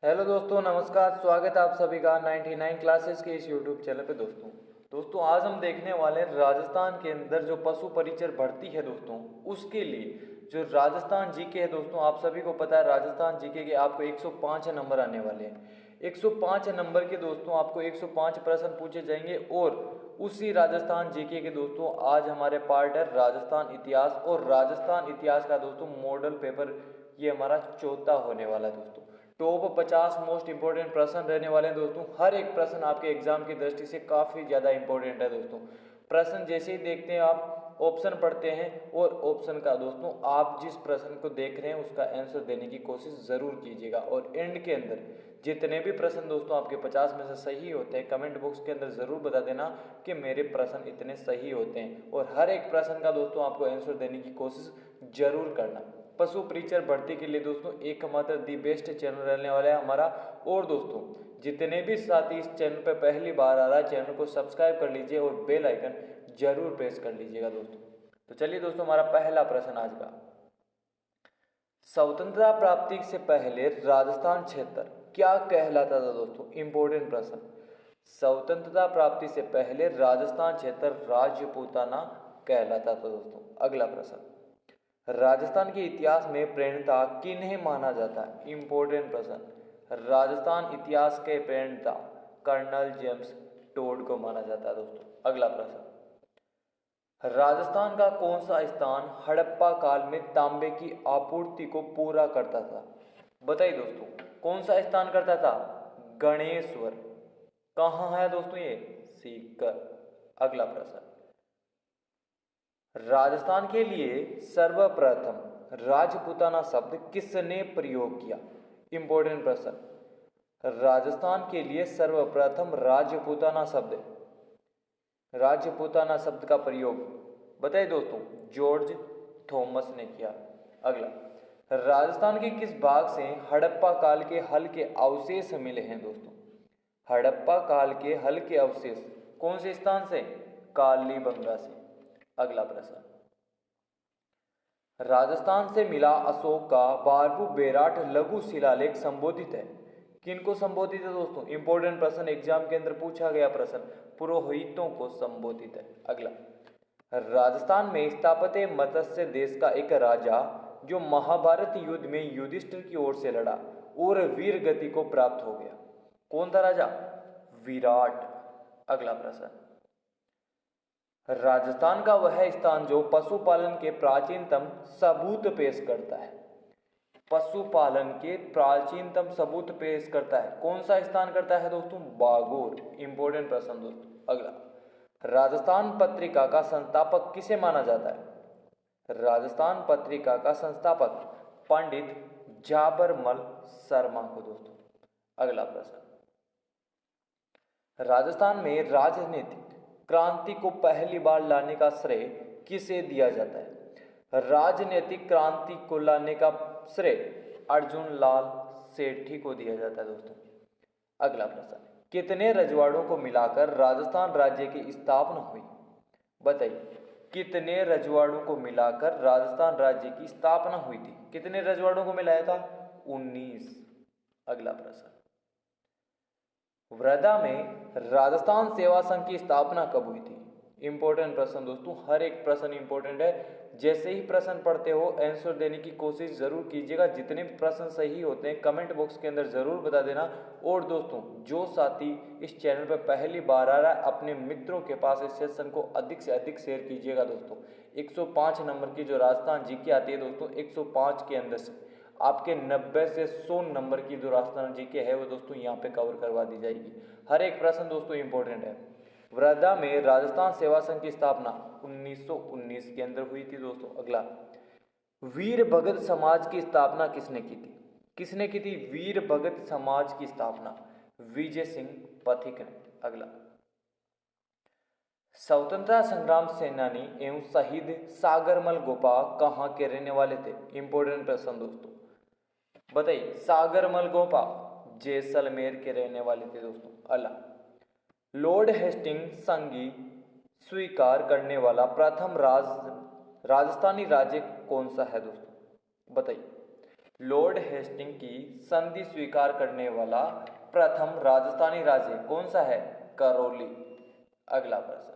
Hello दोस्तों, नमस्कार। स्वागत है आप सभी का 99 क्लासेस के इस यूट्यूब चैनल पे। दोस्तों आज हम देखने वाले हैं राजस्थान के अंदर जो पशु परिचर भर्ती है दोस्तों, उसके लिए जो राजस्थान जीके है दोस्तों। आप सभी को पता है राजस्थान जीके के आपको 105 नंबर आने वाले हैं। 105 नंबर के दोस्तों आपको 105 प्रश्न पूछे जाएंगे और उसी राजस्थान जीके के दोस्तों आज हमारे पार्ट है राजस्थान इतिहास। और राजस्थान इतिहास का दोस्तों मॉडल पेपर ये हमारा चौथा होने वाला है दोस्तों। टॉप 50 मोस्ट इंपोर्टेंट प्रश्न रहने वाले हैं दोस्तों। हर एक प्रश्न आपके एग्जाम की दृष्टि से काफ़ी ज़्यादा इंपॉर्टेंट है दोस्तों। प्रश्न जैसे ही देखते हैं आप ऑप्शन पढ़ते हैं और ऑप्शन का दोस्तों आप जिस प्रश्न को देख रहे हैं उसका आंसर देने की कोशिश ज़रूर कीजिएगा। और एंड के अंदर जितने भी प्रश्न दोस्तों आपके 50 में से सही होते हैं कमेंट बॉक्स के अंदर ज़रूर बता देना कि मेरे प्रश्न इतने सही होते हैं। और हर एक प्रश्न का दोस्तों आपको आंसर देने की कोशिश जरूर करना। पशु परिचर भर्ती के लिए दोस्तों एकमात्र दी बेस्ट चैनल रहने वाला है हमारा। और दोस्तों जितने भी साथी इस चैनल पर पहली बार आ रहा है चैनल को सब्सक्राइब कर लीजिए और बेल आइकन जरूर प्रेस कर लीजिएगा दोस्तों। तो चलिए दोस्तों हमारा पहला प्रश्न आज का, स्वतंत्रता प्राप्ति से पहले राजस्थान क्षेत्र क्या कहलाता था दोस्तों। इंपॉर्टेंट प्रश्न। स्वतंत्रता प्राप्ति से पहले राजस्थान क्षेत्र राजपूताना कहलाता था दोस्तों। अगला प्रश्न, राजस्थान के इतिहास में प्रणेता किन्हें माना जाता है। इंपॉर्टेंट प्रश्न। राजस्थान इतिहास के प्रणेता कर्नल जेम्स टोड को माना जाता है दोस्तों। अगला प्रश्न, राजस्थान का कौन सा स्थान हड़प्पा काल में तांबे की आपूर्ति को पूरा करता था। बताइए दोस्तों कौन सा स्थान करता था। गणेश्वर। कहाँ है दोस्तों ये, सीकर। अगला प्रश्न, राजस्थान के लिए सर्वप्रथम राजपूताना शब्द किसने प्रयोग किया। इंपॉर्टेंट प्रश्न। राजस्थान के लिए सर्वप्रथम राजपूताना शब्द का प्रयोग बताइए दोस्तों जॉर्ज थॉमस ने किया। अगला, राजस्थान के किस भाग से हड़प्पा काल के हल के अवशेष मिले हैं दोस्तों। हड़प्पा काल के हल के अवशेष कौन से स्थान से, कालीबंगा से। अगला प्रश्न, राजस्थान से मिला अशोक का बारबू बेराट लघु शिलालेख संबोधित है। किनको संबोधित है दोस्तों। इंपॉर्टेंट प्रश्न, एग्जाम के अंदर पूछा गया प्रश्न, पुरोहितों को संबोधित है। अगला, राजस्थान में स्थापित मत्स्य देश का एक राजा जो महाभारत युद्ध में युधिष्ठिर की ओर से लड़ा और वीर गति को प्राप्त हो गया, कौन था राजा, विराट। अगला प्रश्न, राजस्थान का वह स्थान जो पशुपालन के प्राचीनतम सबूत पेश करता है। पशुपालन के प्राचीनतम सबूत पेश करता है, कौन सा स्थान करता है दोस्तों, बागोर। इंपॉर्टेंट प्रश्न दोस्तों। अगला, राजस्थान पत्रिका का संस्थापक किसे माना जाता है। राजस्थान पत्रिका का संस्थापक पंडित जाबरमल शर्मा को दोस्तों। अगला प्रश्न, राजस्थान में राजनीतिक क्रांति को पहली बार लाने का श्रेय किसे दिया जाता है। राजनीतिक क्रांति को लाने का श्रेय अर्जुन लाल सेठी को दिया जाता है दोस्तों। अगला प्रश्न, कितने रजवाड़ों को मिलाकर राजस्थान राज्य की स्थापना हुई। बताइए कितने रजवाड़ों को मिलाकर राजस्थान राज्य की स्थापना हुई थी। कितने रजवाड़ों को मिलाया था, 19। अगला प्रश्न, वर्धा में राजस्थान सेवा संघ की स्थापना कब हुई थी। इंपॉर्टेंट प्रश्न दोस्तों, हर एक प्रश्न इंपॉर्टेंट है। जैसे ही प्रश्न पढ़ते हो आंसर देने की कोशिश जरूर कीजिएगा। जितने भी प्रश्न सही होते हैं कमेंट बॉक्स के अंदर जरूर बता देना। और दोस्तों जो साथी इस चैनल पर पहली बार आ रहा है अपने मित्रों के पास इस सेशन को अधिक से अधिक शेयर कीजिएगा दोस्तों। 105 नंबर की जो राजस्थान जीके आती है दोस्तों, 105 के अंदर से आपके 90 से 100 नंबर की जो राजस्थान जीके है वो दोस्तों यहाँ पे कवर करवा दी जाएगी। हर एक प्रश्न दोस्तों इंपॉर्टेंट है। वर्धा में राजस्थान सेवा संघ की स्थापना 1919 के अंदर हुई थी दोस्तों। अगला, वीर भगत समाज की स्थापना किसने की थी। किसने की थी वीर भगत समाज की स्थापना, विजय सिंह पथिक ने। अगला, स्वतंत्रता संग्राम सेनानी एवं शहीद सागरमल गोपा कहाँ के रहने वाले थे। इंपॉर्टेंट प्रश्न दोस्तों, बताइए सागरमल गोपा जैसलमेर के रहने वाले थे दोस्तों। अला, लॉर्ड हेस्टिंग संघी स्वीकार करने वाला प्रथम राजस्थानी राज्य कौन सा है दोस्तों। बताइए लॉर्ड हेस्टिंग की संधि स्वीकार करने वाला प्रथम राजस्थानी राजा कौन सा है? करौली। अगला प्रश्न,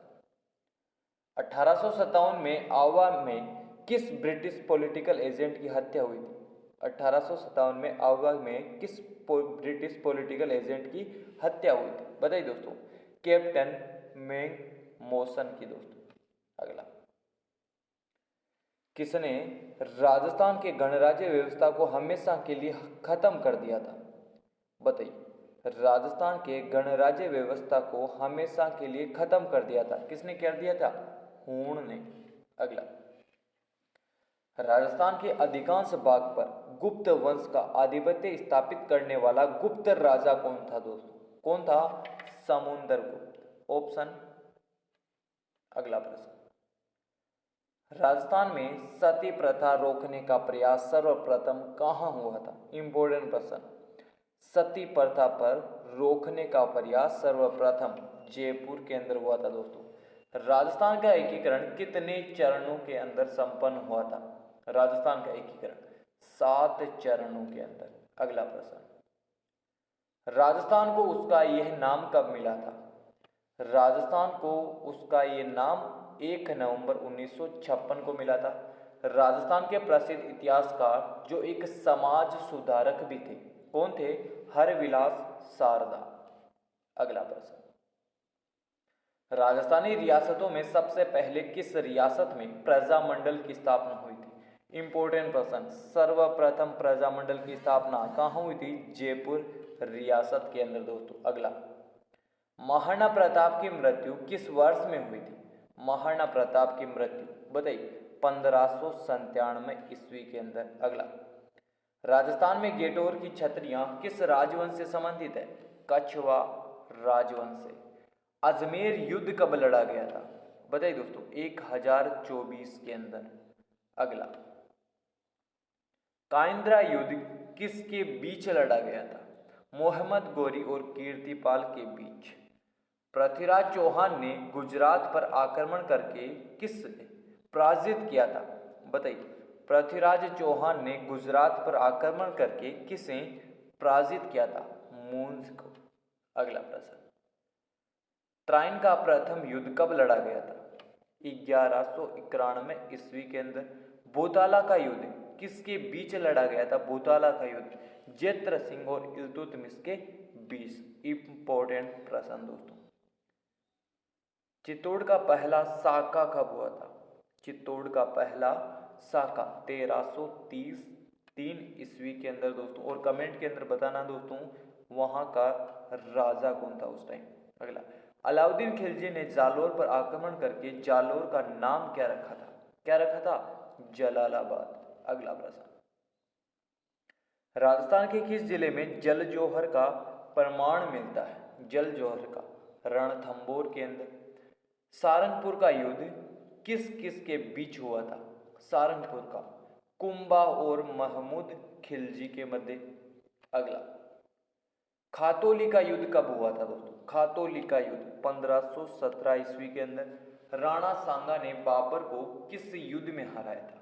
1857 में आवा में किस ब्रिटिश पॉलिटिकल एजेंट की हत्या हुई थी? 1857 में आवा में किस ब्रिटिश पॉलिटिकल एजेंट की हत्या हुई थी? बताइए दोस्तों। कैप्टन मैक मॉसन की दोस्तों। अगला, किसने राजस्थान के गणराज्य व्यवस्था को हमेशा के लिए खत्म कर दिया था? बताइए। राजस्थान के गणराज्य व्यवस्था को हमेशा के लिए खत्म कर दिया था, किसने कर दिया था? हूण ने। अगला, राजस्थान के अधिकांश भाग पर गुप्त वंश का आधिपत्य स्थापित करने वाला गुप्त राजा कौन था दोस्तों? कौन था? समुद्रगुप्त। ऑप्शन। अगला प्रश्न, राजस्थान में सती प्रथा रोकने का प्रयास सर्वप्रथम कहाँ हुआ था? इंपॉर्टेंट प्रश्न। सती प्रथा पर रोकने का प्रयास सर्वप्रथम जयपुर के अंदर हुआ था दोस्तों। राजस्थान का एकीकरण कितने चरणों के अंदर संपन्न हुआ था? राजस्थान का एकीकरण 7 चरणों के अंदर। अगला प्रश्न, राजस्थान को उसका यह नाम कब मिला था? राजस्थान को उसका ये नाम 1 नवंबर 1956 को मिला था। राजस्थान के प्रसिद्ध इतिहासकार जो एक समाज सुधारक भी थे, कौन थे? हरविलास शारदा। अगला प्रश्न, राजस्थानी रियासतों में सबसे पहले किस रियासत में प्रजामंडल की स्थापना हुई थी? इंपॉर्टेंट प्रश्न। सर्वप्रथम प्रजामंडल की स्थापना कहाँ हुई थी? जयपुर रियासत के अंदर दोस्तों। अगला, महाराणा प्रताप की मृत्यु किस वर्ष में हुई थी? महाराणा प्रताप की मृत्यु बताइए 1597 ईस्वी के अंदर। अगला, राजस्थान में गेटोर की छतरियां किस राजवंश से संबंधित है? कछवा राजवंश से। अजमेर युद्ध कब लड़ा गया था? बताइए दोस्तों 1024 के अंदर। अगला, काइंद्रा युद्ध किसके बीच लड़ा गया था? मोहम्मद गौरी और कीर्तिपाल के बीच। पृथ्वीराज चौहान ने गुजरात पर आक्रमण करके किस पराजित किया था? बताइए। पृथ्वीराज चौहान ने गुजरात पर आक्रमण करके किसे पराजित किया था? मूंज को। अगला प्रश्न, त्राइन का प्रथम युद्ध कब लड़ा गया था? 1191 ईस्वी के अंदर। भूताला का युद्ध किसके बीच लड़ा गया था? भूताला का युद्ध जैत्र सिंह और इल्तुतमिश के बीच। इंपॉर्टेंट प्रश्न दोस्तों। चित्तौड़ का पहला साका कब हुआ था? चित्तौड़ का पहला साका 1333 ईस्वी के अंदर दोस्तों। और कमेंट के अंदर बताना दोस्तों वहां का राजा कौन था उस टाइम। अगला, अलाउद्दीन खिलजी ने जालोर पर आक्रमण करके जालोर का नाम क्या रखा था? क्या रखा था? जलालाबाद। अगला प्रश्न, राजस्थान के किस जिले में जल जौहर का प्रमाण मिलता है? जल जौहर का रणथंभौर के अंदर। सारंगपुर का युद्ध किस किस के बीच हुआ था? सारंगपुर का कुंभा और महमूद खिलजी के मध्य। अगला, खातौली का युद्ध कब हुआ था दोस्तों? खातौली का युद्ध 1517 ईस्वी के अंदर। राणा सांगा ने बाबर को किस युद्ध में हराया था?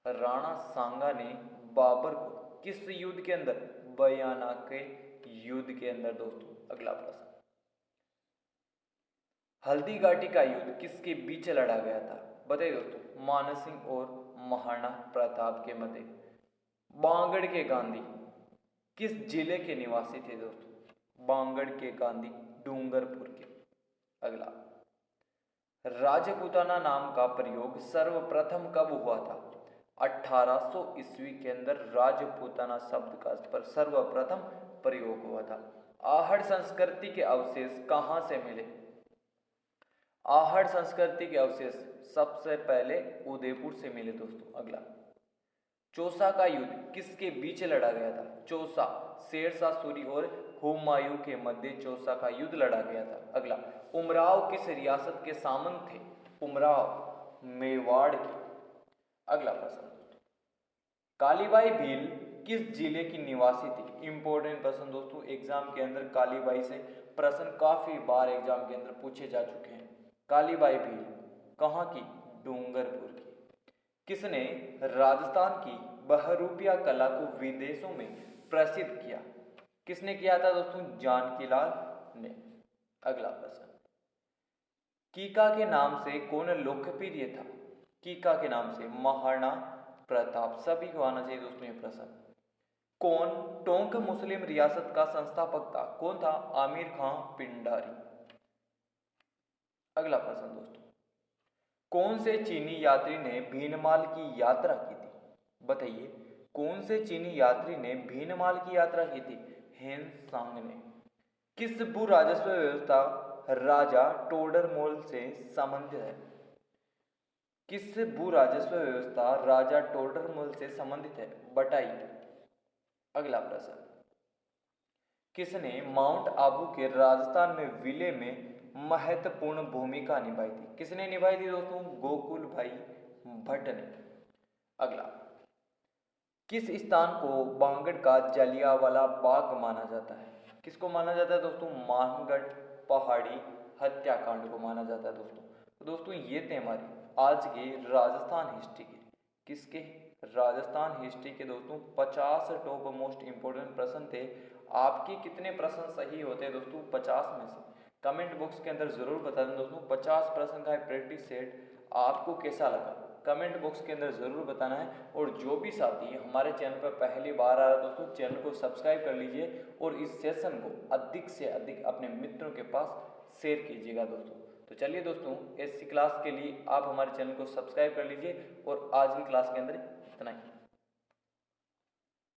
राणा सांगा ने बाबर को किस युद्ध के अंदर? बयाना के युद्ध के अंदर दोस्तों। अगला प्रश्न, हल्दी घाटी का युद्ध किसके बीच लड़ा गया था? बताइए दोस्तों। मानसिंह और महाराणा प्रताप के मध्य। बांगड़ के गांधी किस जिले के निवासी थे दोस्तों? बांगड़ के गांधी डूंगरपुर के। अगला, राजपूताना नाम का प्रयोग सर्वप्रथम कब हुआ था? 1800 ईस्वी के अंदर राजपूताना शब्द का पर सर्वप्रथम प्रयोग हुआ था। आहड़ संस्कृति के अवशेष कहां से मिले? आहड़ संस्कृति के अवशेष सबसे पहले उदयपुर से मिले दोस्तों। अगला, चौसा का युद्ध किसके बीच लड़ा गया था? चौसा शेरशाह सूरी और हुमायूं के मध्य चौसा का युद्ध लड़ा गया था। अगला, उमराव किस रियासत के सामंत थे? उमराव मेवाड़ के। अगला प्रश्न, कालीबाई भील किस जिले की निवासी थी? इंपॉर्टेंट प्रश्न दोस्तों, एग्जाम के अंदर कालीबाई से प्रश्न काफी बार एग्जाम के अंदर पूछे जा चुके हैं। कालीबाई भील कहाँ की? डूंगरपुर की। किसने राजस्थान की बहरूपिया कला को विदेशों में प्रसिद्ध किया? किसने किया था दोस्तों? जानकीलाल ने। अगला प्रश्न, कीका के नाम से कौन लोकप्रिय था? कीका के नाम से महाराणा प्रताप। सभी को आना चाहिए दोस्तों ये प्रश्न। कौन टोंक मुस्लिम रियासत का संस्थापक था? कौन था? आमिर खां पिंडारी। अगला प्रश्न दोस्तों, कौन से चीनी यात्री ने भीनमाल की यात्रा की थी? बताइए, कौन से चीनी यात्री ने भीनमाल की यात्रा की थी? हेन सांग ने। किस भू राजस्व व्यवस्था राजा टोडरमल से संबंधित है? किस भू राजस्व व्यवस्था राजा टोडरमल से संबंधित है? बटाई। अगला प्रश्न, किसने माउंट आबू के राजस्थान में विलय में महत्वपूर्ण भूमिका निभाई थी? किसने निभाई थी दोस्तों? गोकुल भाई भट्ट ने। अगला, किस स्थान को बांगड़ का जलियांवाला बाग माना जाता है? किसको माना जाता है दोस्तों? मानगढ़ पहाड़ी हत्याकांड को माना जाता है दोस्तों। तो दोस्तों ये थे हमारे आज के राजस्थान हिस्ट्री के, किसके? राजस्थान हिस्ट्री के दोस्तों 50 टॉप मोस्ट इंपोर्टेंट प्रश्न थे। आपके कितने प्रश्न सही होते हैं दोस्तों 50 में से? कमेंट बॉक्स के अंदर जरूर बता दें दोस्तों। 50 प्रश्न का प्रैक्टिस सेट आपको कैसा लगा कमेंट बॉक्स के अंदर जरूर बताना है। और जो भी साथी हमारे चैनल पर पहली बार आ रहा है दोस्तों, चैनल को सब्सक्राइब कर लीजिए और इस सेशन को अधिक से अधिक अपने मित्रों के पास शेयर कीजिएगा दोस्तों। तो चलिए दोस्तों, ऐसी क्लास के लिए आप हमारे चैनल को सब्सक्राइब कर लीजिए और आज की क्लास के अंदर इतना ही।